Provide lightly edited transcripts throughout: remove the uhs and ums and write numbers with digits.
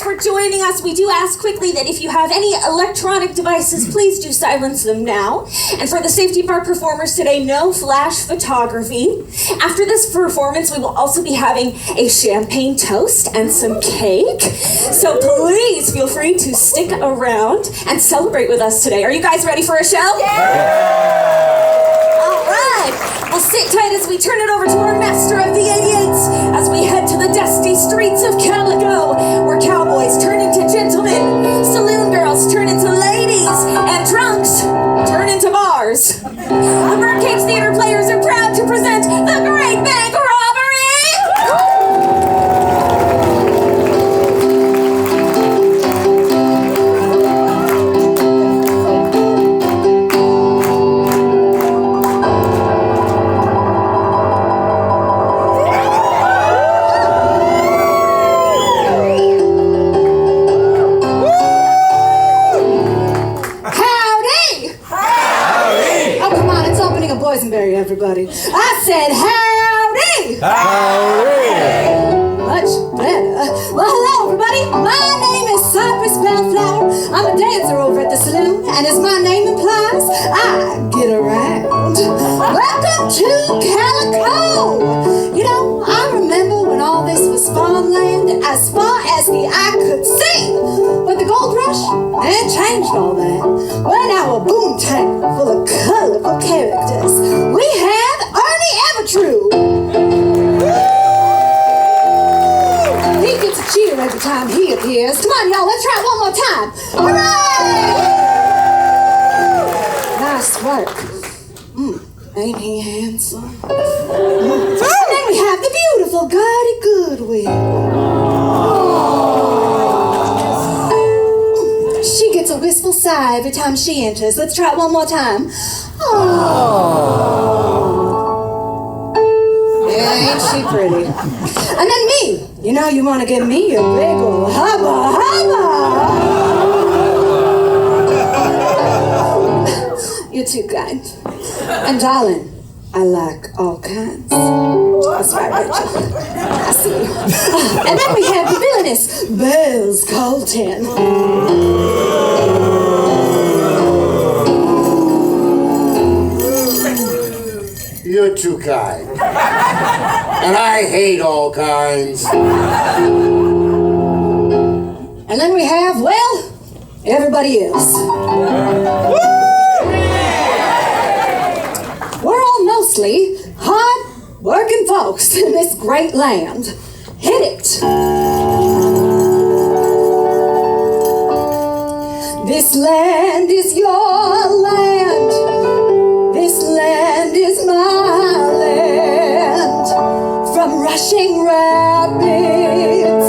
for joining us. We do ask quickly that if you have any electronic devices, please do silence them now. And for the safety of our performers today, no flash photography. After this performance, we will also be having a champagne toast and some cake. So please feel free to stick around and celebrate with us today. Are you guys ready for a show? All right. Well, sit tight as we turn it over to our master of the 88s as we head to the dusty streets of Calico, where cowboys turn into gentlemen, saloon girls turn into ladies, and drunks turn into bars. The Birdcage Theater players are proud to present the Great Bank Robbery! Boysenberry, everybody. I said howdy! Howdy! Much better. Well, hello, everybody. My name is Cypress Bellflower. I'm a dancer over at the saloon, and as my name implies, I get around. Welcome to Calico! You know, I remember when all this was farmland as far as the eye could see. But the gold rush, it changed all that. We're now a boomtown full of colorful characters. We have Ernie Evertrue. He gets a cheer every time he appears. Come on, y'all, let's try it one more time. Hooray! Nice work. Ain't he handsome? And then we have the beautiful Gertie Goodwill. She gets a wistful sigh every time she enters. Let's try it one more time. Yeah, ain't she pretty? And then me. You know you want to give me a big ol' hubba hubba. You're too kind. And darling, I like all kinds. That's right, Rachel. I see you. And then we have the villainous Bells Colton. You're too kind. And I hate all kinds. And then we have, well, everybody else. We're all mostly hard-working folks in this great land. Hit it! This land is your land. This land is my land. From rushing rapids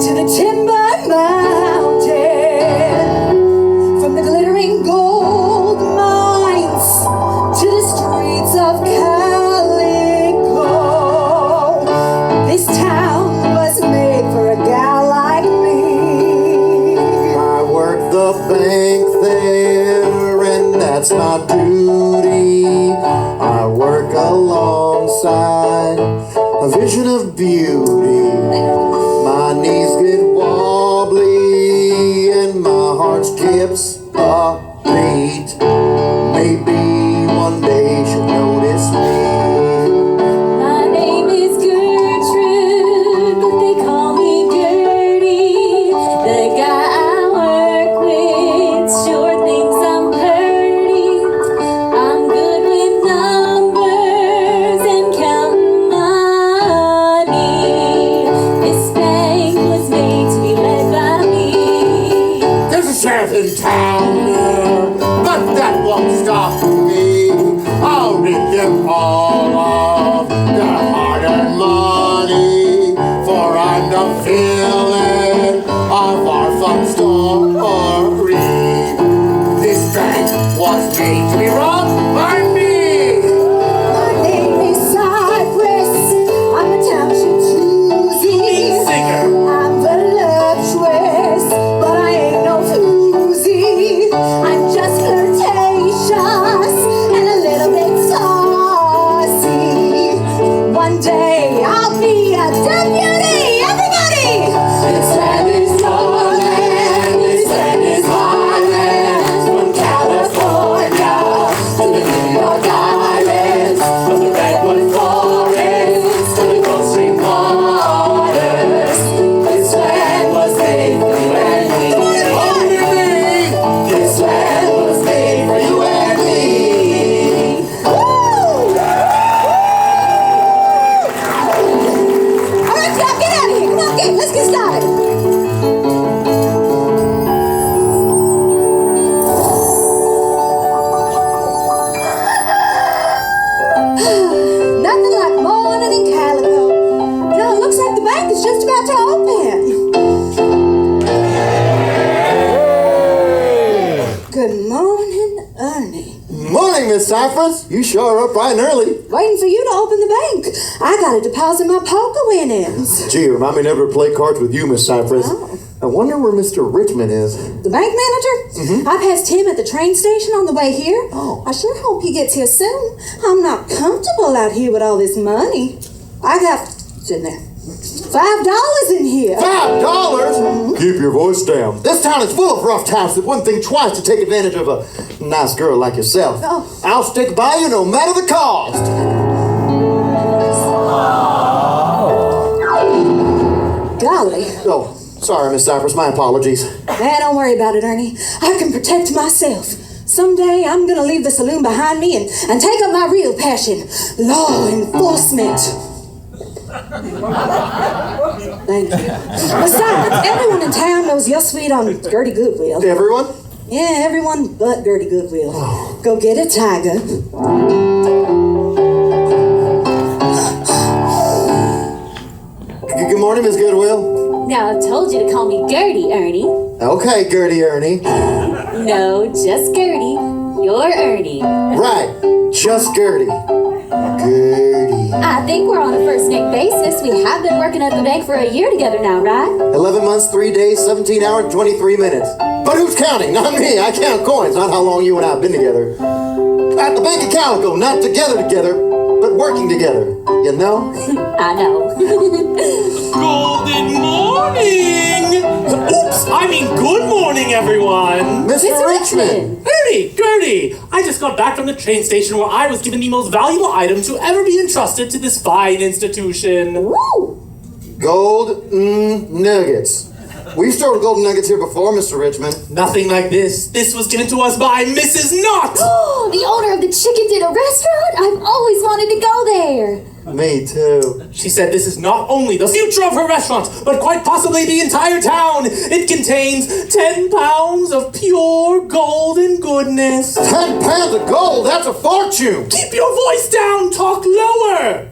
to the timber mountain. From the glittering gold mines to the streets of Calico. This town was made for a gal like me. I work the bank there, and that's my duty. I work alongside a vision of beauty. My knees get wobbly and my heart skips a beat. Maybe one day she'll notice me. My name is Gertrude, but they call me Gertie. The guy I work with sure thinks I'm pretty. I'm good with numbers and counting money. This bank was made to be led by me. There's a sheriff in town, but that won't stop me. I'll rid them all of their hard-earned money, for I'm the villain of our fun story. This bank was made to be robbed by me. My name is Cypress. I'm a township Susie. Singer. I'm voluptuous, but I ain't no floozy. I'm just flirtatious. Miss Cypress. You sure are up bright and early. Waiting for you to open the bank. I gotta deposit my poker winnings. Gee, remind me never to play cards with you, Miss Cypress. Oh. I wonder where Mr. Richmond is. The bank manager? I passed him at the train station on the way here. Oh. I sure hope he gets here soon. I'm not comfortable out here with all this money. I got, sitting there, $5 in here. $5? Keep your voice down. This town is full of rough types that wouldn't think twice to take advantage of a nice girl like yourself. Oh. I'll stick by you no matter the cost. Golly. Oh, sorry, Miss Cypress. My apologies. Don't worry about it, Ernie. I can protect myself. Someday I'm gonna leave the saloon behind me and take up my real passion, law enforcement. Thank you. Besides, everyone in town knows you're sweet on Gertie Goodwill. Everyone? Yeah, everyone but Gertie Goodwill. Go get it, Tiger. Good morning, Miss Goodwill. Now, I told you to call me Gertie, Ernie. Okay, Gertie Ernie. No, just Gertie. You're Ernie. Right, just Gertie. Gertie. I think we're on a first-name basis. We have been working at the bank for a year together now, right? 11 months, 3 days, 17 hours, and 23 minutes. But who's counting? Not me. I count coins, not how long you and I have been together. At the Bank of Calico, not together, but working together. You know? I know. Golden morning! Oops, I mean good morning, everyone! Mr. Richmond. Gertie! I just got back from the train station where I was given the most valuable item to ever be entrusted to this fine institution. Woo! Golden nuggets. We've stored golden nuggets here before, Mr. Richmond. Nothing like this. This was given to us by Mrs. Knott! The owner of the Chicken Dinner restaurant? I've always wanted to go there. Me too. She said this is not only the future of her restaurant, but quite possibly the entire town. It contains 10 pounds of pure golden goodness. 10 pounds of gold, that's a fortune. Keep your voice down, talk lower.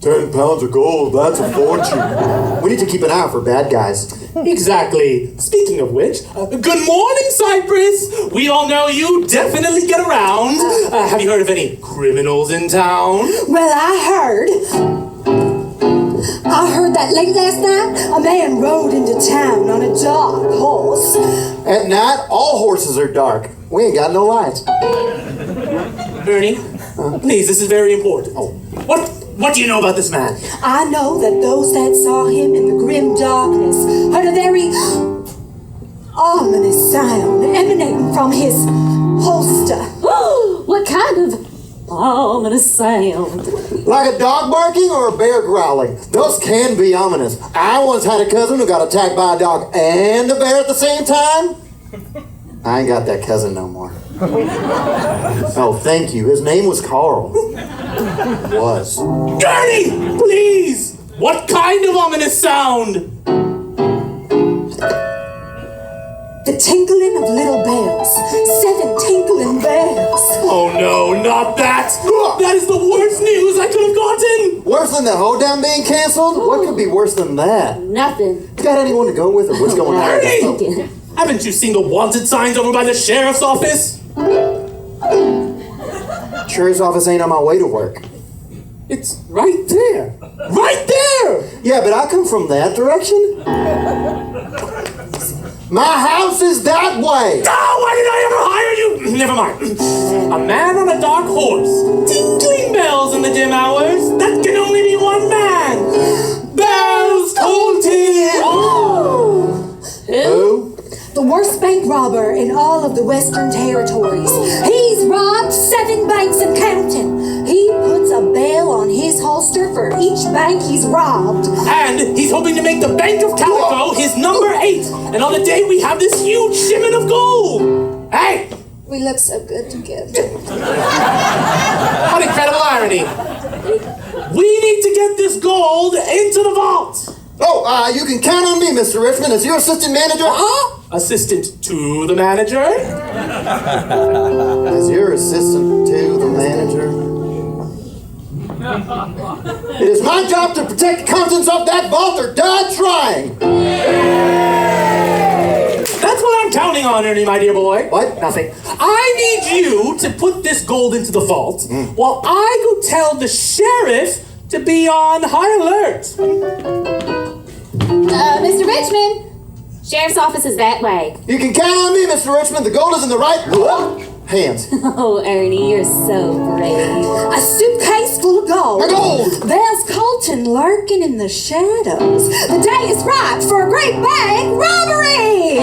10 pounds of gold, that's a fortune. We need to keep an eye out for bad guys. Exactly. Speaking of which, good morning, Cypress. We all know you definitely get around. Have you heard of any criminals in town? Well, I heard that late last night, a man rode into town on a dark horse. At night, all horses are dark. We ain't got no lights. Ernie, please, this is very important. What do you know about this man? I know that those that saw him in the grim darkness heard a very ominous sound emanating from his holster. What kind of ominous sound? Like a dog barking or a bear growling. Those can be ominous. I once had a cousin who got attacked by a dog and a bear at the same time. I ain't got that cousin no more. Oh, thank you. His name was Carl. Was. Gertie, please! What kind of ominous sound? The tinkling of little bells. 7 tinkling bells. Oh no, not that! That is the worst news I could have gotten! Worse than the hoedown being canceled? What could be worse than that? Nothing. You got anyone to go with or what's going on? Ernie! Haven't you seen the wanted signs over by the sheriff's office? Sheriff's office ain't on my way to work. It's right there. Right there! Yeah, but I come from that direction. My house is that way. Oh, why did I ever hire you? Never mind. A man on a dark horse. Tinkling bells in the dim hours. That can only be one man. Bells tolling. Who? The worst bank robber in all of the Western Territories. He's robbed 7 banks and counting. He puts a bell on his holster for each bank he's robbed. And he's hoping to make the Bank of Calico his number 8. And on the day we have this huge shipment of gold. Hey! We look so good together. What incredible irony. We need to get this gold into the vault. Oh, you can count on me, Mr. Richmond, as your assistant manager. Assistant to the manager? As your assistant to the manager. It is my job to protect the contents of that vault or die trying. That's what I'm counting on, Ernie, my dear boy. What? Nothing. I need you to put this gold into the vault while I go tell the sheriff to be on high alert. Mr. Richmond, sheriff's office is that way. You can count on me, Mr. Richmond. The gold is in the right hands. Oh, Ernie, you're so brave. A suitcase full of gold. The gold! There's Colton lurking in the shadows. The day is ripe for a great bank robbery!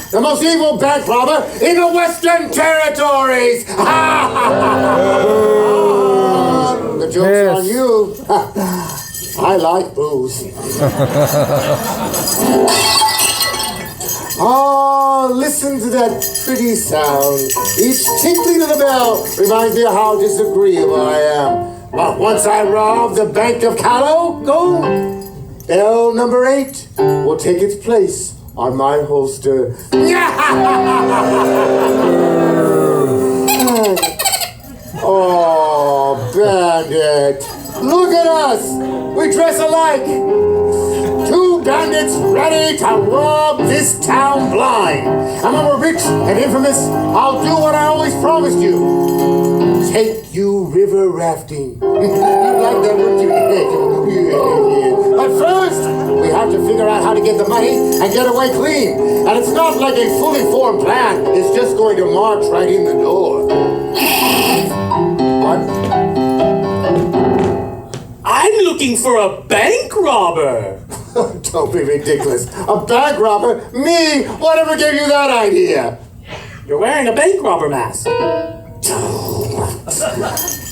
The most evil bank robber in the Western Territories! The joke's on you. I like booze. Oh, listen to that pretty sound. Each tinkling of the bell reminds me of how disagreeable I am. But once I rob the Bank of Callow Gold, bell number 8 will take its place on my holster. Oh, Bandit. Look at us. We dress alike. 2 bandits ready to rob this town blind. And when we're rich and infamous, I'll do what I always promised you. Take you river rafting. Like that, wouldn't you? But first, we have to figure out how to get the money and get away clean. And it's not like a fully formed plan. It's just going to march right in the door. What? I'm looking for a bank robber. Don't be ridiculous. A bank robber? Me? Whatever gave you that idea? You're wearing a bank robber mask.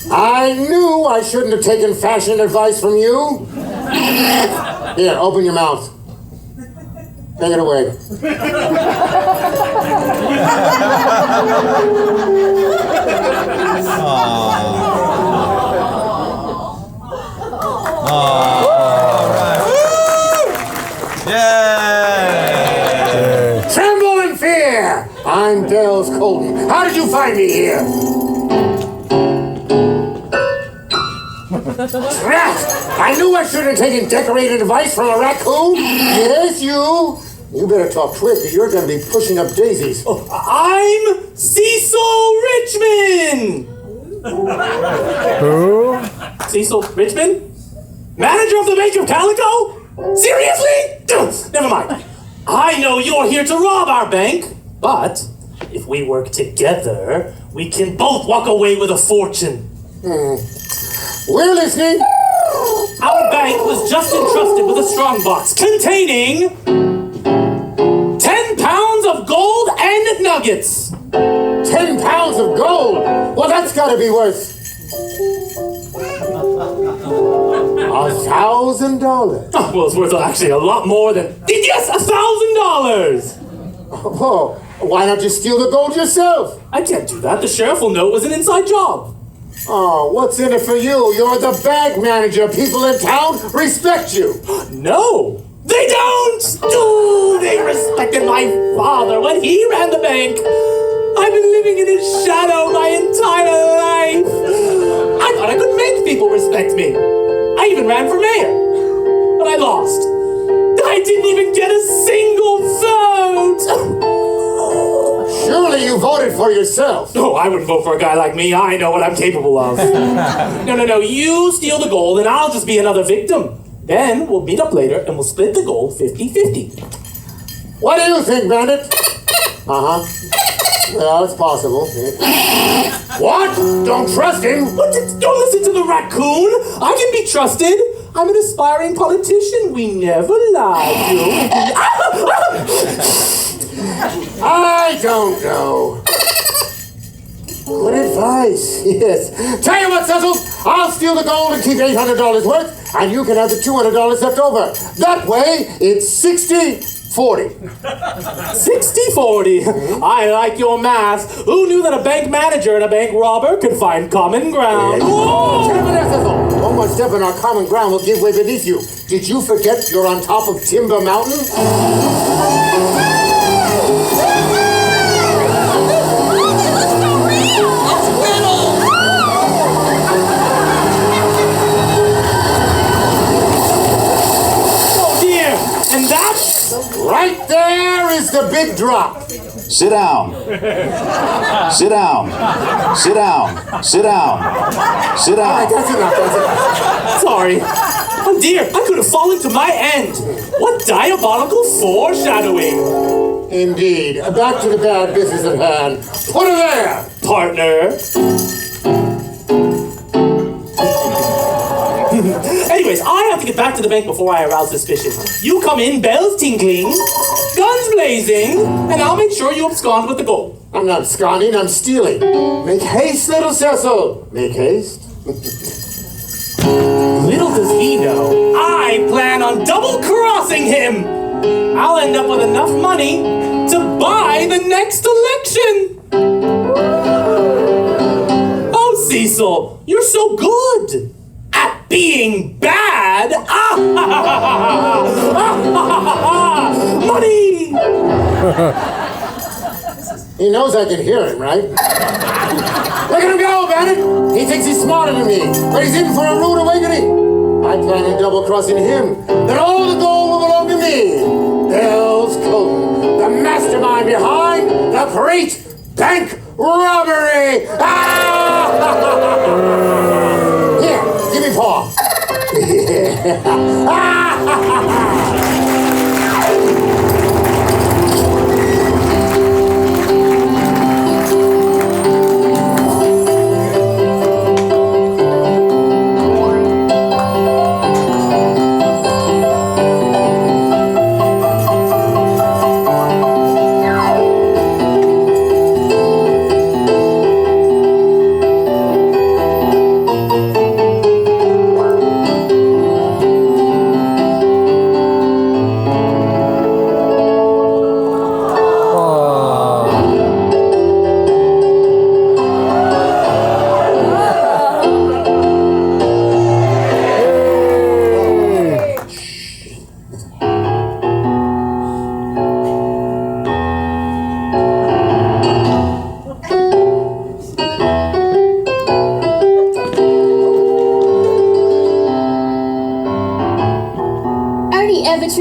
I knew I shouldn't have taken fashion advice from you. Here, open your mouth. Take it away. All right. Yay! Tremble in fear! I'm Bells Colton. How did you find me here? Rat! I knew I shouldn't have taken decorated advice from a raccoon. Yes, you. You better talk quick, or you're going to be pushing up daisies. Oh, I'm Cecil Richmond. Who? Cecil Richmond? Manager of the Bank of Calico? Seriously? Never mind. I know you're here to rob our bank, but if we work together, we can both walk away with a fortune. We're listening. Our bank was just entrusted with a strongbox containing 10 pounds of gold and nuggets. 10 pounds of gold. Well, that's got to be worth $1,000. Oh, well, it's worth actually a lot more than, yes, $1,000. Oh, why not just steal the gold yourself? I can't do that. The sheriff will know it was an inside job. Oh, what's in it for you? You're the bank manager. People in town respect you. No, they don't. Oh, they respected my father when he ran the bank. I've been living in his shadow my entire life. I thought I could make people respect me. I even ran for mayor, but I lost. I didn't even get a single vote. Surely you voted for yourself. No, I wouldn't vote for a guy like me. I know what I'm capable of. No. You steal the gold and I'll just be another victim. Then we'll meet up later and we'll split the gold 50-50. What do you think, Bandit? Uh-huh. Well, it's possible. What? Don't trust him? What? Don't listen to the raccoon. I can be trusted. I'm an aspiring politician. We never lie, do we? I don't know. Good advice, yes. Tell you what, Cecil, I'll steal the gold and keep $800 worth, and you can have the $200 left over. That way, it's 60-40. 60-40. I like your math. Who knew that a bank manager and a bank robber could find common ground? Whoa! Cecil. One more step and our common ground will give way beneath you. Did you forget you're on top of Timber Mountain? Right there is the big drop. Sit down. Sit down. Sit down. Sit down. Sit All right, down. that's enough. Sorry. Oh dear, I could have fallen to my end. What diabolical foreshadowing. Indeed. Back to the bad business at hand. Put her there, Partner. Anyways, I have to get back to the bank before I arouse suspicion. You come in, bells tinkling, guns blazing, and I'll make sure you abscond with the gold. I'm not absconding, I'm stealing. Make haste, little Cecil. Make haste. Little does he know, I plan on double-crossing him. I'll end up with enough money to buy the next election. Oh, Cecil, you're so good at being bad. Money! He knows I can hear him, right? Look at him go, Bandit! He thinks he's smarter than me, but he's in for a rude awakening. I plan on double-crossing him. Then all the gold will belong to me. Bells Colton, the mastermind behind the Great Bank Robbery! Here, give me paw.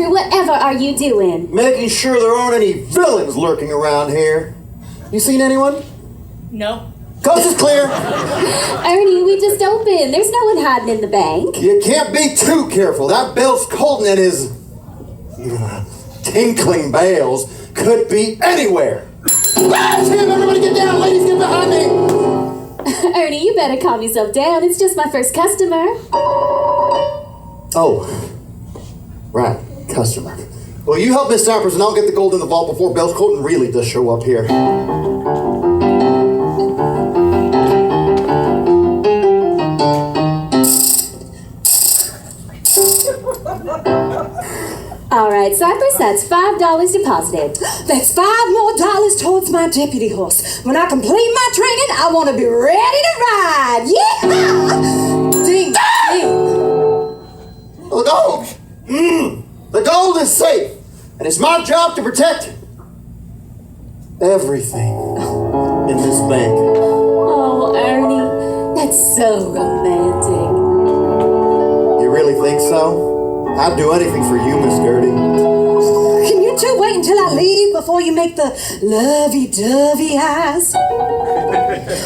Whatever are you doing? Making sure there aren't any villains lurking around here. You seen anyone? No. Coast is clear. Ernie, we just opened. There's no one hiding in the bank. You can't be too careful. That Bill's Colton and his tinkling bells could be anywhere. That's him! Everybody get down! Ladies, get behind me! Ernie, you better calm yourself down. It's just my first customer. Oh, right, customer. Well, you help Miss Sappers and I'll get the gold in the vault before Bill's Colton really does show up here. All right, Cypress, that's $5 deposited. That's $5 more towards my deputy horse. When I complete my training, I want to be ready to ride. Yeah! Ding, ding. The gold! The gold is safe, and it's my job to protect everything in this bank. Oh, Ernie, that's so romantic. You really think so? I'd do anything for you, Miss Gertie. Can you two wait until I leave before you make the lovey-dovey eyes?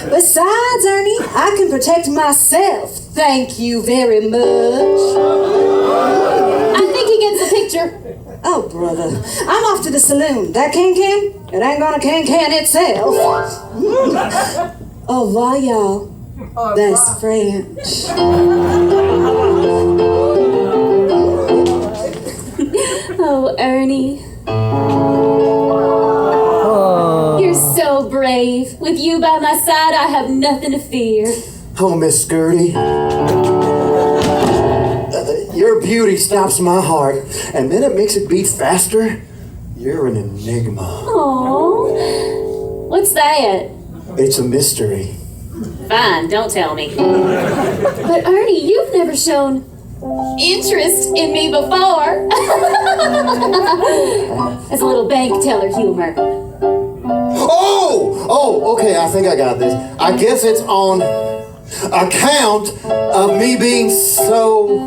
Besides, Ernie, I can protect myself. Thank you very much. I think he gets the picture. Oh, brother. I'm off to the saloon. That can-can, it ain't gonna can-can itself. Au revoir, y'all. That's French. Oh, Ernie. You're so so brave. With you by my side, I have nothing to fear. Oh, Miss Gertie. Your beauty stops my heart, and then it makes it beat faster. You're an enigma. Oh, what's that? It's a mystery. Fine, don't tell me. But Ernie, you've never shown interest in me before. That's a little bank teller humor. Oh, okay, I think I got this. I guess it's on account of me being so...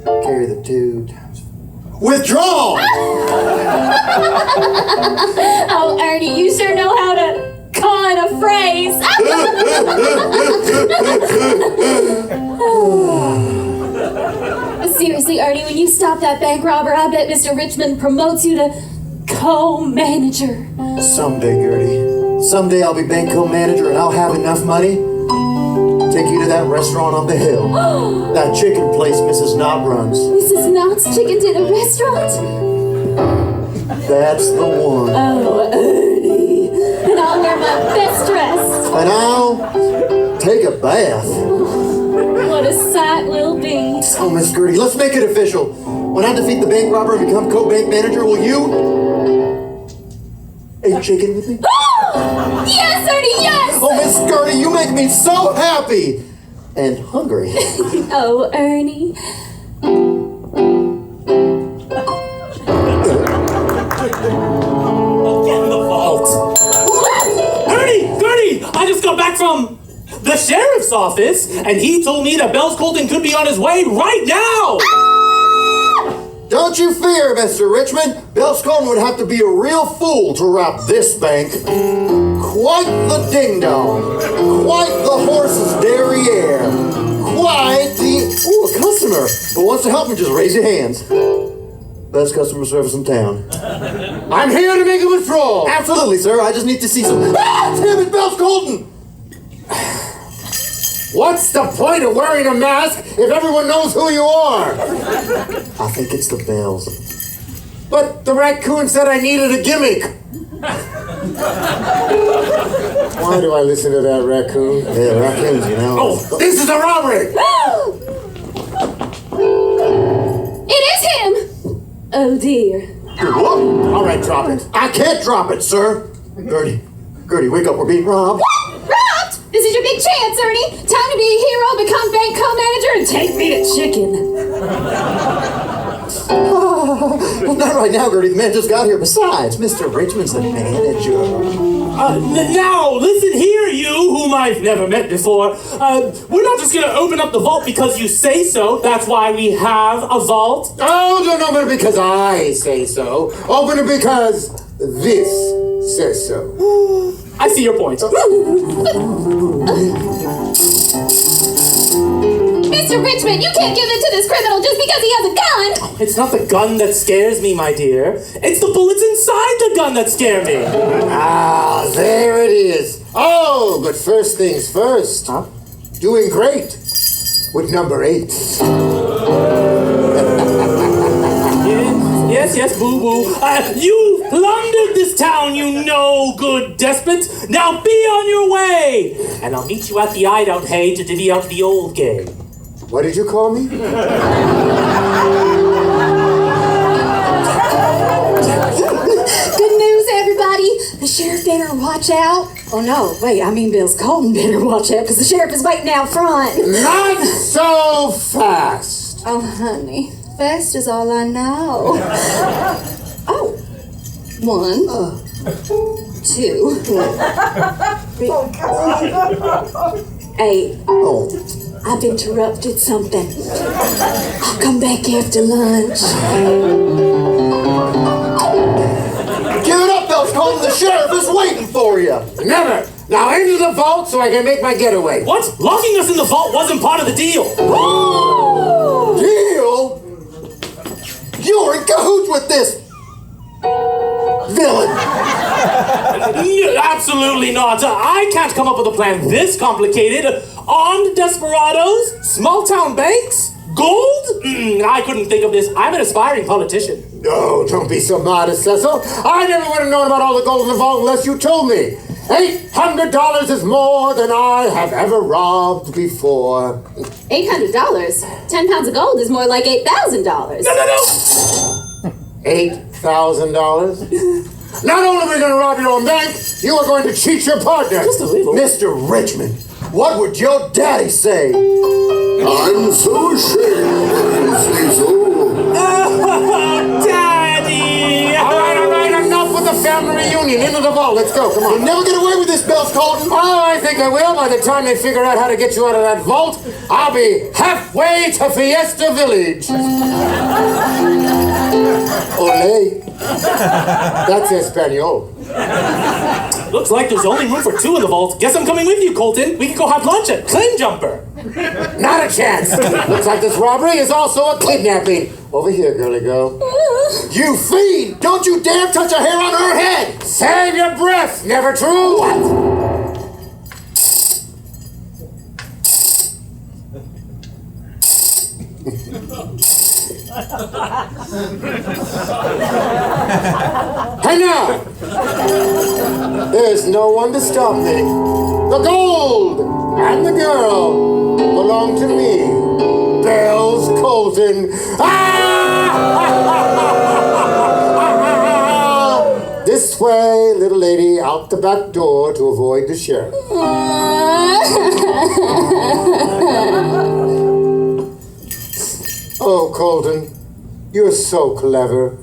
Carry the 2 times. Withdrawn! Oh, Ernie, you sure know how to coin a phrase. Seriously, Ernie, when you stop that bank robber, I bet Mr. Richmond promotes you to co-manager. Someday, Gertie. Someday I'll be bank co-manager and I'll have enough money. Take you to that restaurant on the hill. That chicken place Mrs. Knott runs. Mrs. Knott's Chicken Dinner Restaurant? That's the one. Oh, Ernie. And I'll wear my best dress. And I'll take a bath. What a sight we'll be. Oh, Miss Gertie, let's make it official. When I defeat the bank robber and become co-bank manager, will you eat chicken with me? Yes, Ernie, yes! Oh, Miss Gertie, you make me so happy and hungry. Oh, Ernie. Get in the vault. Gertie, I just got back from the sheriff's office, and he told me that Bells Colton could be on his way right now. Don't you fear, Mr. Richmond. Bill Colton would have to be a real fool to rob this bank. Quite the ding-dong. Quite the horse's derriere. Quite the... Ooh, a customer who wants to help me. Just raise your hands. Best customer service in town. I'm here to make a withdrawal. Absolutely, sir. I just need to see some... Ah, damn it, Bill Colton! What's the point of wearing a mask if everyone knows who you are? I think it's the bells. But the raccoon said I needed a gimmick. Why do I listen to that raccoon? Yeah, raccoons, you know. Oh, this is a robbery! It is him! Oh, dear. Whoa. All right, drop it. I can't drop it, sir. Gertie, wake up. We're being robbed. Robbed? This is your big chance, Ernie. Time to be a hero, become bank co-manager, and take me to chicken. Not right now, Gertie. The man just got here. Besides, Mr. Richmond's the manager. Now, listen here, you, whom I've never met before. We're not just going to open up the vault because you say so. That's why we have a vault. Oh, don't open it because I say so. Open it because this says so. I see your point. Mr. Richmond, you can't give in to this criminal just because he has a gun! It's not the gun that scares me, my dear. It's the bullets inside the gun that scare me. Ah, there it is. Oh, but first things first. Huh? Doing great with number 8. Yes, boo-boo. You plundered this town, you no-good despot. Now be on your way. And I'll meet you at the hideout, hey, to divvy up the old game. What did you call me? Good news, everybody. The sheriff better watch out. Oh, no, wait, I mean Bill Colton better watch out because the sheriff is waiting out front. Not so fast. Oh, honey, fast is all I know. Oh, 1, 2, 3, 8. Oh, I've interrupted something. I'll come back after lunch. give it up, Bill Colton. The sheriff is waiting for you. Never. Now into the vault so I can make my getaway. What? Locking us in the vault wasn't part of the deal. Deal? You're in cahoots with this villain. Absolutely not. I can't come up with a plan this complicated. Armed desperados? Small town banks? Gold? I couldn't think of this. I'm an aspiring politician. No, don't be so modest, Cecil. I never would have known about all the gold in the vault unless you told me. $800 is more than I have ever robbed before. $800? 10 pounds of gold is more like $8,000. No. $8,000? Not only are we going to rob your own bank, you are going to cheat your partner. Just a little. Mr. Richmond, what would your daddy say? I'm so ashamed to say so. Oh, Daddy! All right, enough with the family reunion. Into the vault, let's go, come on. You'll never get away with this, Bells Colton. Oh, I think I will. By the time they figure out how to get you out of that vault, I'll be halfway to Fiesta Village. Ole. That's Espanol. Looks like there's only room for 2 in the vault. Guess I'm coming with you, Colton. We can go have lunch at Claim Jumper. Not a chance. Looks like this robbery is also a kidnapping. Over here, girly girl. You fiend! Don't you dare touch a hair on her head! Save your breath, never true! What? Hey now! There's no one to stop me. The gold and the girl belong to me. Bells Colton. This way, little lady, out the back door to avoid the sheriff. Oh, Colton, you're so clever.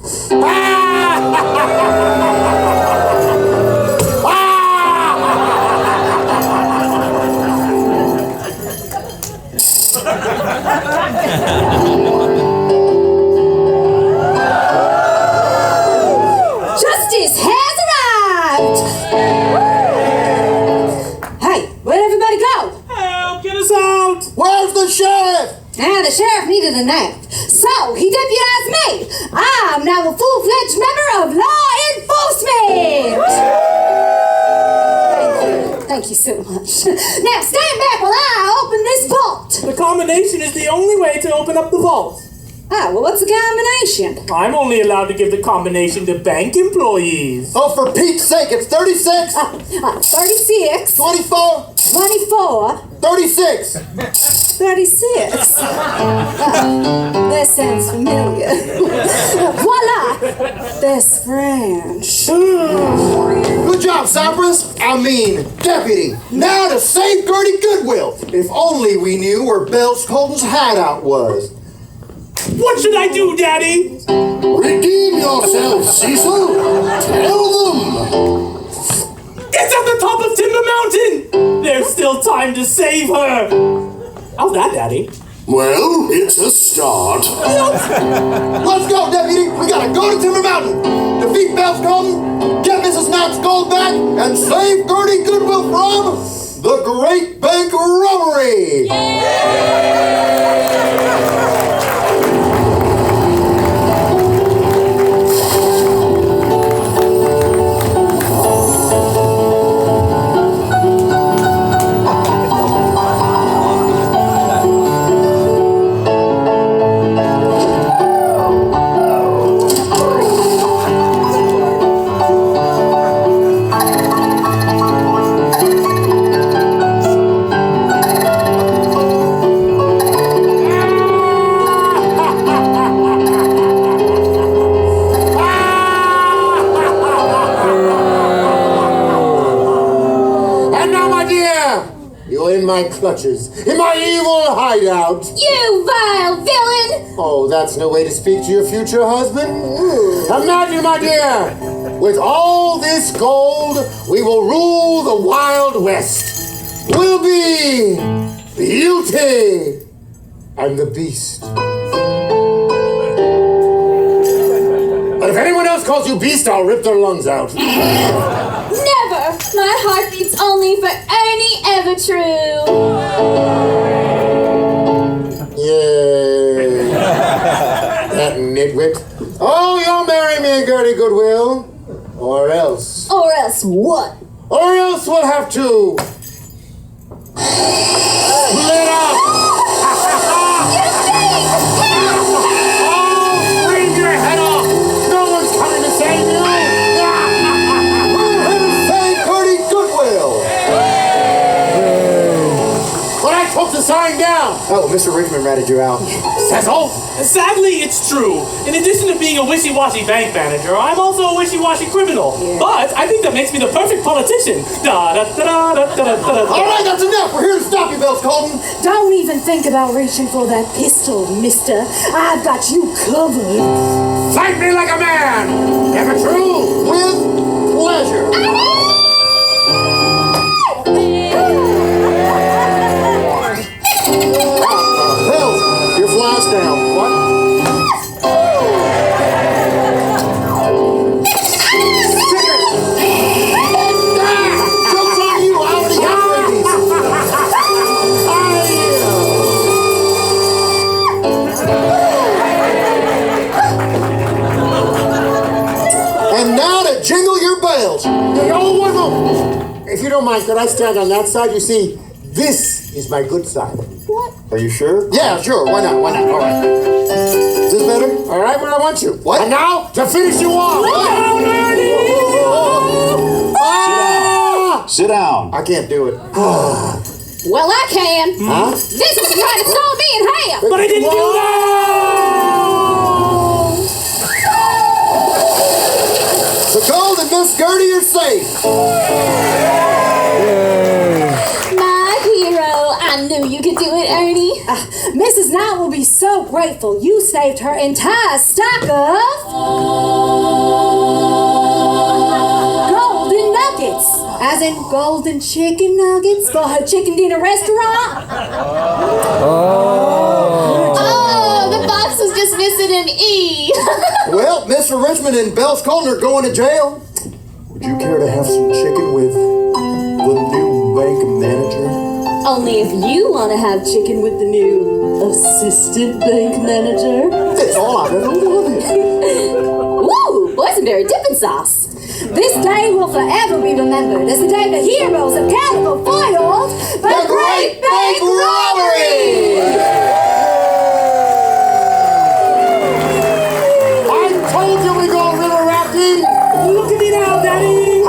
Justice has arrived! Hey, where'd everybody go? Help, get us out! Where's the sheriff? The sheriff needed a nap, so he deputized me. I'm now a full-fledged member of law enforcement! Thank you so much. Now stand back while I open this vault. The combination is the only way to open up the vault. Well, what's the combination? I'm only allowed to give the combination to bank employees. Oh, for Pete's sake, it's 36, 36, 24, 24, 36. 36. That sounds familiar. Voila! That's French. Good job, Cypress. I mean, deputy. Now to save Gertie Goodwill. If only we knew where Bells Colton's hideout was. What should I do, Daddy? Redeem yourself, Cecil. Tell them. It's at the top of Timber Mountain! There's still time to save her! How's that, Daddy? Well, it's a start. Let's go, deputy. We gotta go to Timber Mountain. Defeat Bells Colton, get Mrs. Knott's gold back, and save Gertie Goodwill from the Great Bank Robbery. In my clutches, in my evil hideout. You vile villain! Oh, that's no way to speak to your future husband. Imagine, my dear, with all this gold, we will rule the Wild West. We'll be Beauty and the Beast. But if anyone else calls you Beast, I'll rip their lungs out. Never! My heart beats only for Ernie Evertrue! Yay. That nitwit. Oh, you'll marry me, Gertie Goodwill. Or else. Or else what? Or else we'll have to split up. Oh, scream your head off. No one's coming to save you. We're here to save Gertie Goodwill. the sign down. Oh, Mr. Richmond ratted you out. Cecil? Sadly, it's true. In addition to being a wishy-washy bank manager, I'm also a wishy-washy criminal. But I think that makes me the perfect politician. All right, that's enough. We're here to stop you, Bells Colton. Don't even think about reaching for that pistol, mister. I've got you covered. Fight me like a man. Ever true? With pleasure. Bells, your fly's down. What? Joke's on you. I already have rabies. And now to jingle your bells. Hey, oh, one moment. If you don't mind, could I stand on that side? You see, this is my good side. Are you sure? Yeah, sure. Why not? Why not? All right. Is this better? All right, where I want you. What? And now, to finish you off. Sit down. I can't do it. Well, I can. Huh? This is trying to saw me in half. But I didn't do that! So Gold and Miss Gertie are safe. My hero. I knew you could do it, Ernie. Mrs. Knott will be so grateful you saved her entire stock of golden nuggets. As in golden chicken nuggets for her chicken dinner restaurant. Oh, the box was just missing an E. Well, Mr. Richmond and Bells Colton are going to jail. Would you care to have some chicken with the new bank manager? Only if you want to have chicken with the new assistant bank manager. That's all I've ever wanted. Woo! Boysenberry dipping sauce. This day will forever be remembered as the day the heroes of Calico foiled the Great Bank Robbery. I told you we go river rafting. Look at me now, Daddy!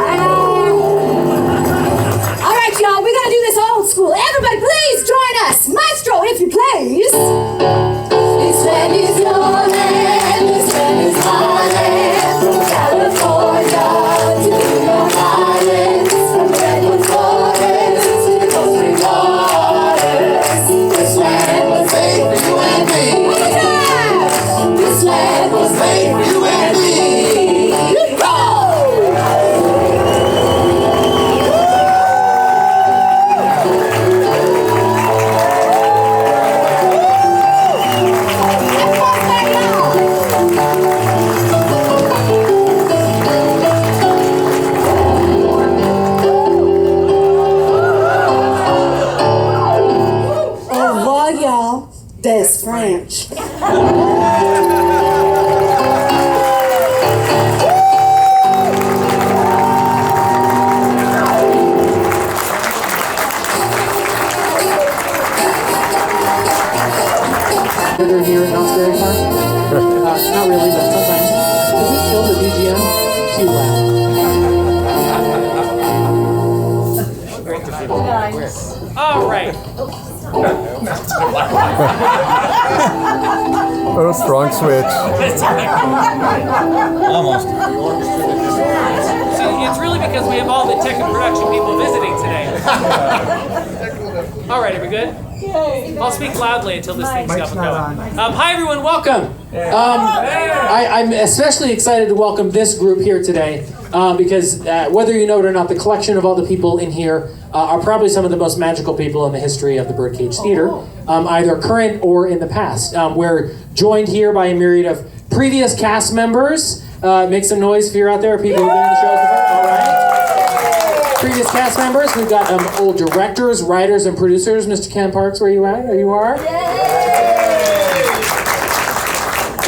All right, y'all, we're gonna do this old school. Everybody, please join us. Maestro, if you please. This land is your land, this land is my land. From California to Long Island, from redwood forests to the coast green waters. This land was made for you and me. This land was made for you and me. Au revoir, y'all. That's French. Weather here at Knott's Berry Farm? Not really, but sometimes. Did we kill the BGM? Too loud. All right. Oh, strong switch. Almost. So it's really because we have all the tech and production people visiting today. All right, are we good? I'll speak loudly until this thing's up and going. Hi, everyone. Welcome. I'm especially excited to welcome this group here today because whether you know it or not, the collection of all the people in here are probably some of the most magical people in the history of the Birdcage Theater, either current or in the past. We're joined here by a myriad of previous cast members. Make some noise if you're out there, people who've been in the shows before. All right. Previous cast members. We've got old directors, writers, and producers. Mr. Ken Parks, where you at? There you are.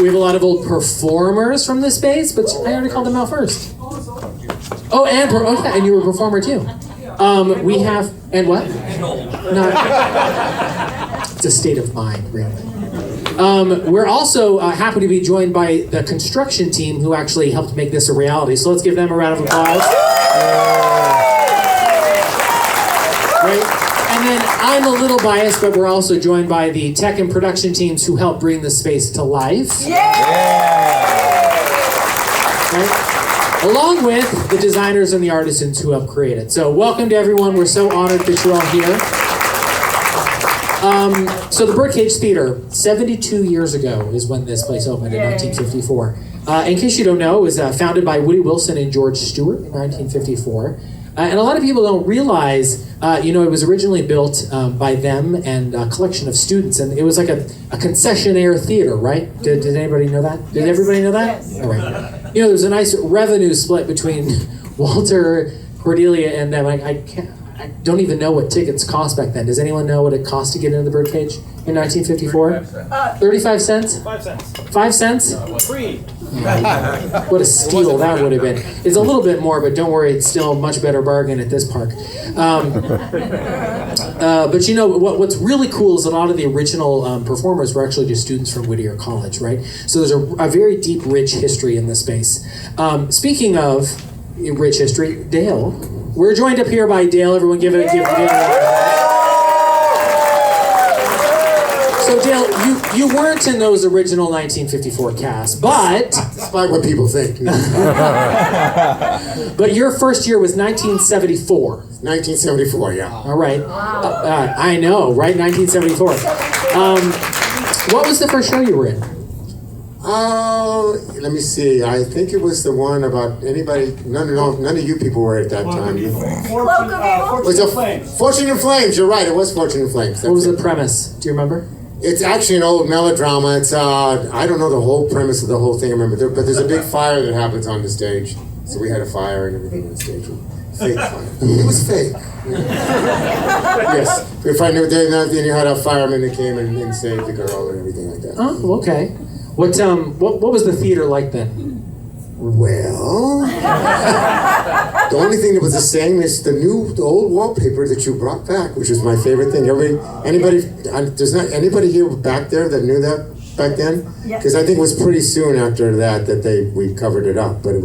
We have a lot of old performers from this space, but I already called them out first. Oh, and you were a performer too. We have, and what? No. It's a state of mind, really. We're also happy to be joined by the construction team who actually helped make this a reality. So let's give them a round of applause. Great. And then I'm a little biased, but we're also joined by the tech and production teams who helped bring the space to life. Right? Along with the designers and the artisans who helped create it. So welcome to everyone. We're so honored that you're all here. So the Birdcage Theater, 72 years ago is when this place opened in 1954. In case you don't know, it was founded by Woody Wilson and George Stewart in 1954. And a lot of people don't realize, it was originally built by them and a collection of students. And it was like a concessionaire theater, right? Did anybody know that? Did everybody know that? Yes. All right. There's a nice revenue split between Walter, Cordelia, and them. I don't even know what tickets cost back then. Does anyone know what it cost to get into the Birdcage in 1954? 35 cents? 5 cents. 5 cents? Free. What a steal that would have been. It's a little bit more, but don't worry, it's still a much better bargain at this park. But what's really cool is a lot of the original performers were actually just students from Whittier College, right? So there's a very deep, rich history in this space. Speaking of rich history, Dale. We're joined up here by Dale. Everyone give Dale a So Dale, you weren't in those original 1954 casts, but... Despite what people think. But your first year was 1974. 1974, yeah. All right. I know, right? 1974. What was the first show you were in? Let me see. I think it was the one about anybody. None of you people were at that time. Fortune and Flames. You're right. It was Fortune and Flames. What was the premise? Do you remember? It's actually an old melodrama. It's I don't know the whole premise of the whole thing. I remember, but there's a big fire that happens on the stage. So we had a fire and everything on the stage. Fake fire. It was fake. Yes. If I knew then you had a fireman that came and saved the girl and everything like that. Oh, okay. What was the theater like then? Well, the only thing that was the same is the old wallpaper that you brought back, which was my favorite thing. There's not anybody here back there that knew that back then? Because I think it was pretty soon after that we covered it up, but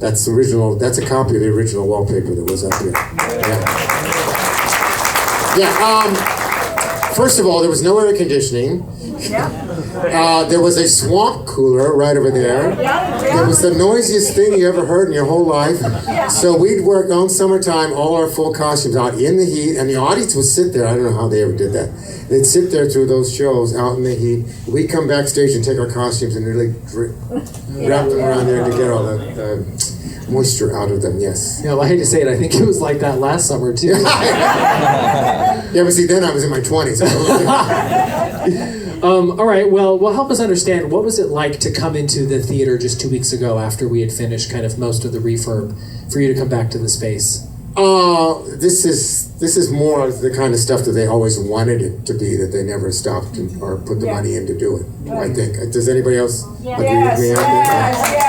that's a copy of the original wallpaper that was up here. Yeah. First of all, there was no air conditioning. There was a swamp cooler right over there. It was the noisiest thing you ever heard in your whole life. So we'd work on summertime, all our full costumes out in the heat, and the audience would sit there. I don't know how they ever did that. They'd sit there through those shows out in the heat. We'd come backstage and take our costumes and really wrap them around there to get all the moisture out of them, yes. Yeah, well, I hate to say it, I think it was like that last summer, too. Yeah, but see, then I was in my 20s. All right, well, help us understand, what was it like to come into the theater just 2 weeks ago after we had finished kind of most of the refurb for you to come back to the space? This is more of the kind of stuff that they always wanted it to be, that they never stopped or put the money in to do it, I think. Does anybody else agree with me on that?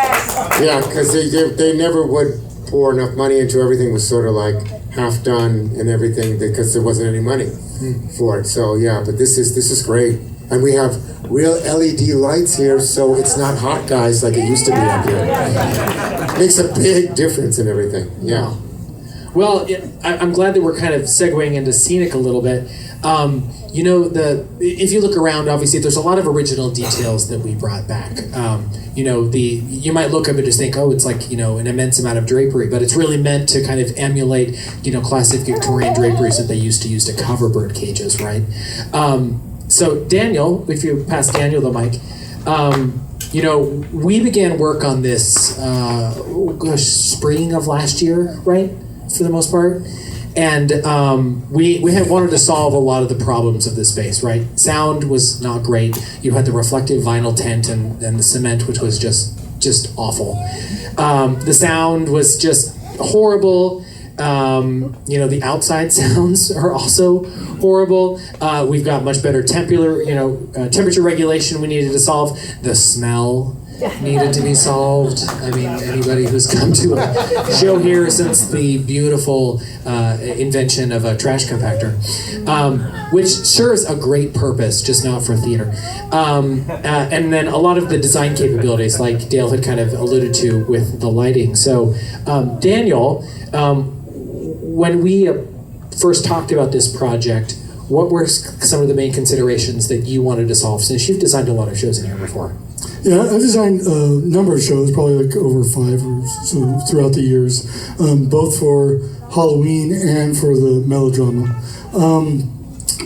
Yeah, because they never would pour enough money into everything. Was sort of like half done and everything because there wasn't any money for it. So yeah, but this is great. And we have real LED lights here, so it's not hot guys like it used to be up here. Makes a big difference in everything. Yeah. Well, I'm glad that we're kind of segueing into scenic a little bit. If you look around, obviously, there's a lot of original details that we brought back. You might look up and just think, oh, it's like, an immense amount of drapery, but it's really meant to kind of emulate, classic Victorian draperies that they used to use to cover bird cages, right? So Daniel, if you pass Daniel the mic, we began work on this, spring of last year, right? For the most part. And we had wanted to solve a lot of the problems of this space, right? Sound was not great. You had the reflective vinyl tent and the cement, which was just awful. The sound was just horrible. The outside sounds are also horrible. We've got much better temperature regulation we needed to solve. The smell needed to be solved. I mean, anybody who's come to a show here since the beautiful invention of a trash compactor, which serves a great purpose, just not for theater. And then a lot of the design capabilities, like Dale had kind of alluded to with the lighting. So, Daniel, when we first talked about this project, what were some of the main considerations that you wanted to solve, since you've designed a lot of shows in here before? Yeah, I designed a number of shows, probably like over 5 or so throughout the years, both for Halloween and for the melodrama.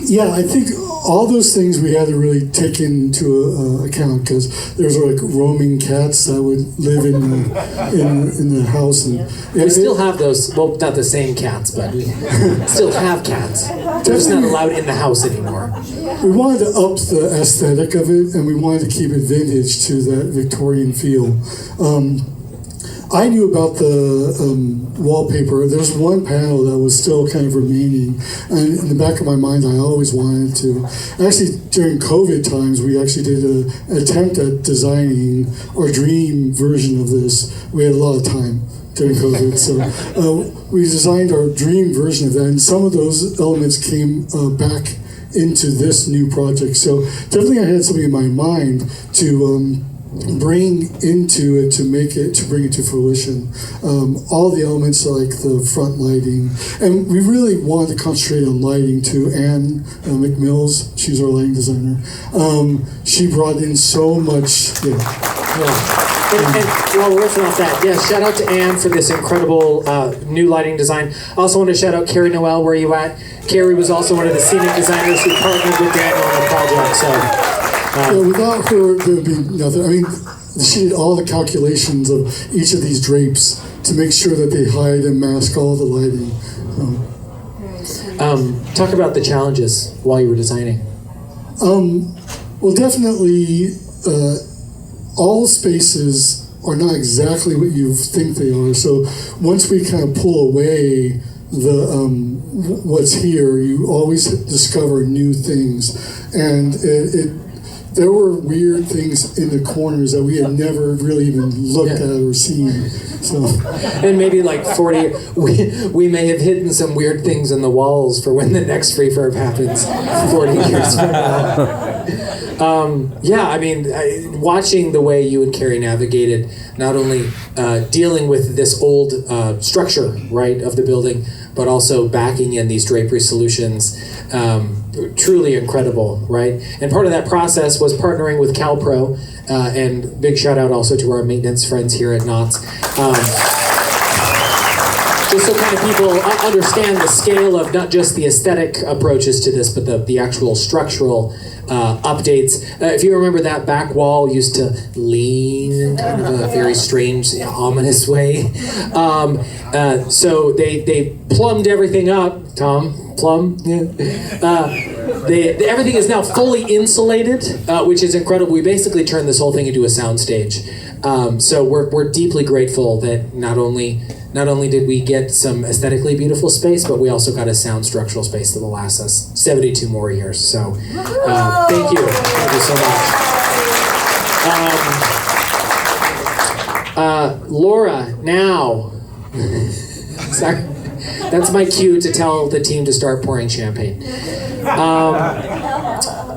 Yeah, I think all those things we had to really take into account, because there's like roaming cats that would live in the house, and We still have those, well, not the same cats, but we still have cats. They're just not allowed in the house anymore. we wanted to up the aesthetic of it, and we wanted to keep it vintage to that Victorian feel. I knew about the wallpaper. There's one panel that was still kind of remaining, and in the back of my mind, I always wanted to. Actually, during COVID times, we actually did an attempt at designing our dream version of this. We had a lot of time during COVID, so we designed our dream version of that, and some of those elements came back into this new project. So definitely I had something in my mind to bring into it, to bring it to fruition. All the elements like the front lighting, and we really wanted to concentrate on lighting too. Anne McMills, she's our lighting designer. She brought in so much. And while we're riffing off that, yeah, shout out to Anne for this incredible new lighting design. I also want to shout out Carrie Noel, where you at? Carrie was also one of the scenic designers who partnered with Daniel on the project, so. Without her, there would be nothing. I mean, she did all the calculations of each of these drapes to make sure that they hide and mask all the lighting. Talk about the challenges while you were designing. Well, definitely, all spaces are not exactly what you think they are. So once we kind of pull away what's here, you always discover new things, and there were weird things in the corners that we had never really even looked at or seen. So, and maybe like 40, we may have hidden some weird things in the walls for when the next refurb happens 40 years from now. Yeah, I mean, watching the way you and Carrie navigated not only dealing with this old structure, right, of the building, but also backing in these drapery solutions, truly incredible, right? And part of that process was partnering with CalPro, and big shout out also to our maintenance friends here at Knott. Just so kind of people understand the scale of not just the aesthetic approaches to this, but the actual structural updates. If you remember, that back wall used to lean in kind of a very strange, ominous way. So they plumbed everything up. Tom, plumb? Yeah. Everything is now fully insulated, which is incredible. We basically turned this whole thing into a soundstage. So we're deeply grateful that not only did we get some aesthetically beautiful space, but we also got a sound structural space that will last us 72 more years. So thank you so much. Laura, now. Sorry. That's my cue to tell the team to start pouring champagne.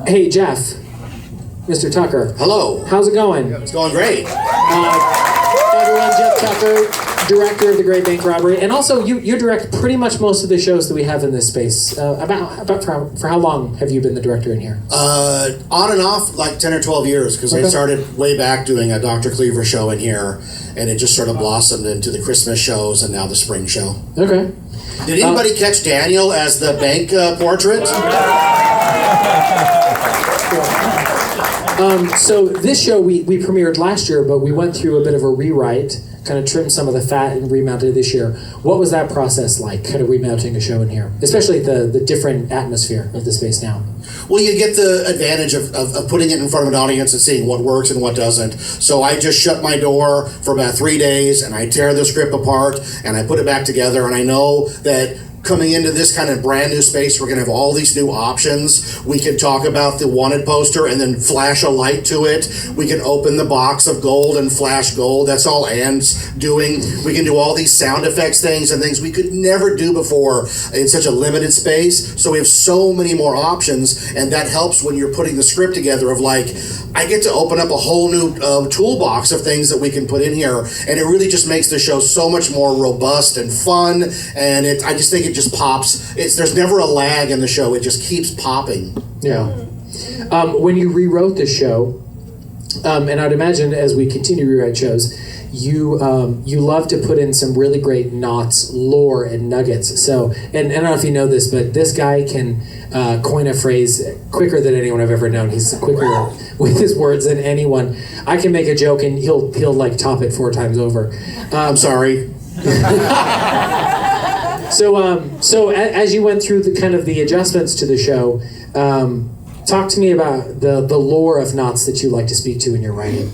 Hey, Jeff. Mr. Tucker. Hello. How's it going? It's going great. Everyone, Jeff Tucker, director of the Great Bank Robbery, and also you direct pretty much most of the shows that we have in this space. For how long have you been the director in here? On and off, like 10 or 12 years, because I started way back doing a Dr. Cleaver show in here, and it just sort of blossomed into the Christmas shows and now the spring show. Okay. Did anybody catch Daniel as the bank portrait? So this show we premiered last year, but we went through a bit of a rewrite, kind of trimmed some of the fat and remounted it this year. What was that process like, kind of remounting a show in here? Especially the different atmosphere of the space now. Well, you get the advantage of putting it in front of an audience and seeing what works and what doesn't. So I just shut my door for about 3 days, and I tear the script apart, and I put it back together, and I know that coming into this kind of brand new space, we're going to have all these new options. We can talk about the wanted poster and then flash a light to it. We can open the box of gold and flash gold. That's all Anne's doing. We can do all these sound effects things and things we could never do before in such a limited space. So we have so many more options, and that helps when you're putting the script together of like, I get to open up a whole new toolbox of things that we can put in here, and it really just makes the show so much more robust and fun, and I just think it it just pops. There's never a lag in the show. It just keeps popping. Yeah. When you rewrote the show, and I'd imagine as we continue to rewrite shows, you love to put in some really great Knott's lore and nuggets. So, and I don't know if you know this, but this guy can coin a phrase quicker than anyone I've ever known. He's quicker with his words than anyone. I can make a joke and he'll like top it 4 times over. I'm sorry. So as you went through the kind of the adjustments to the show, talk to me about the lore of Knott's that you like to speak to in your writing.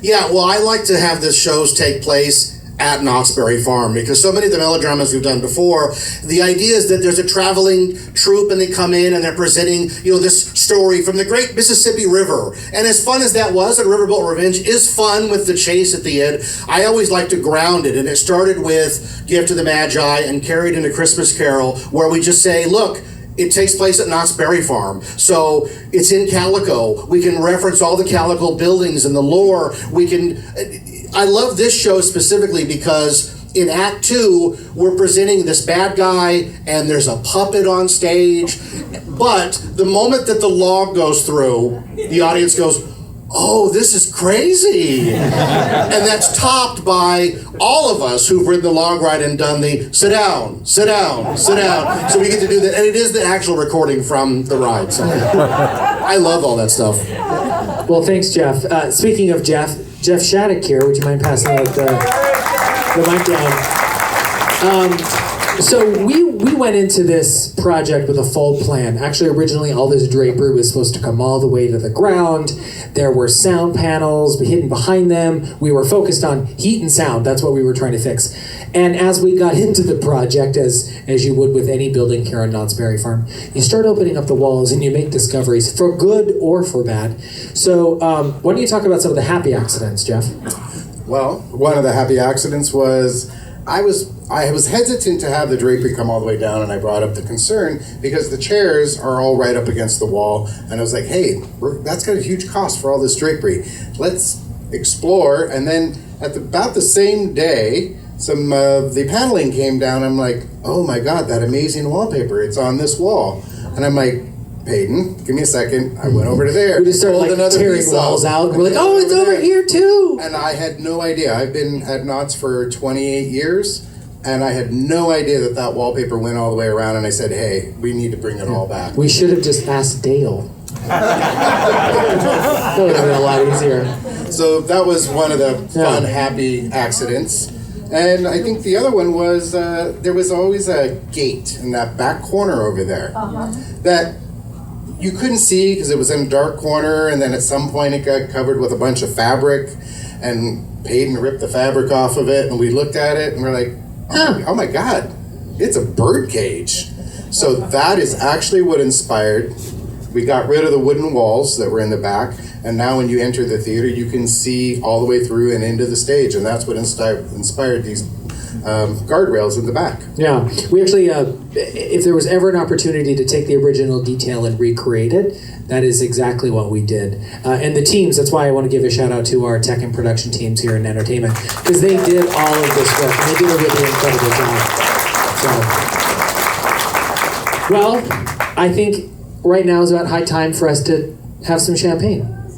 Yeah, well, I like to have the shows take place at Knott's Berry Farm because so many of the melodramas we've done before, the idea is that there's a traveling troupe and they come in and they're presenting, this story from the Great Mississippi River. And as fun as that was, and Riverboat Revenge is fun with the chase at the end, I always like to ground it. And it started with Gift of the Magi and carried into Christmas Carol, where we just say, look, it takes place at Knott's Berry Farm. So it's in Calico. We can reference all the Calico buildings and the lore. I love this show specifically because in Act 2, we're presenting this bad guy and there's a puppet on stage. But the moment that the log goes through, the audience goes, oh, this is crazy. And that's topped by all of us who've ridden the log ride and done the sit down, sit down, sit down. So we get to do that. And it is the actual recording from the ride. So I love all that stuff. Well, thanks, Jeff. Speaking of Jeff Shattuck here, would you mind passing out the mic down? So we went into this project with a full plan. Actually, originally, all this drapery was supposed to come all the way to the ground. There were sound panels hidden behind them. We were focused on heat and sound. That's what we were trying to fix. And as we got into the project, as you would with any building here on Knott's Berry Farm, you start opening up the walls and you make discoveries, for good or for bad. So why don't you talk about some of the happy accidents, Jeff? Well, one of the happy accidents was I was hesitant to have the drapery come all the way down, and I brought up the concern because the chairs are all right up against the wall, and I was like, hey, that's got a huge cost for all this drapery. Let's explore. And then at about the same day, some of the paneling came down. I'm like, oh my God, that amazing wallpaper, it's on this wall. And I'm like, Peyton, give me a second. I went over to there. We just started tearing walls out. We're like, oh, it's over here too. And I had no idea. I've been at Knott's for 28 years, and I had no idea that wallpaper went all the way around. And I said, hey, we need to bring it all back. We should have just asked Dale. That would have been a lot easier. So that was one of the fun, happy accidents. And I think the other one was there was always a gate in that back corner over there that you couldn't see because it was in a dark corner, and then at some point it got covered with a bunch of fabric, and Peyton ripped the fabric off of it, and we looked at it and we're like, oh my God, it's a bird cage. So that is actually what inspired. We got rid of the wooden walls that were in the back, and now when you enter the theater, you can see all the way through and into the stage, and that's what inspired these guardrails in the back. Yeah, we actually, if there was ever an opportunity to take the original detail and recreate it, that is exactly what we did. And the teams, that's why I want to give a shout out to our tech and production teams here in entertainment, because they did all of this work, and they did a really incredible job. So, well, I think right now is about high time for us to have some champagne.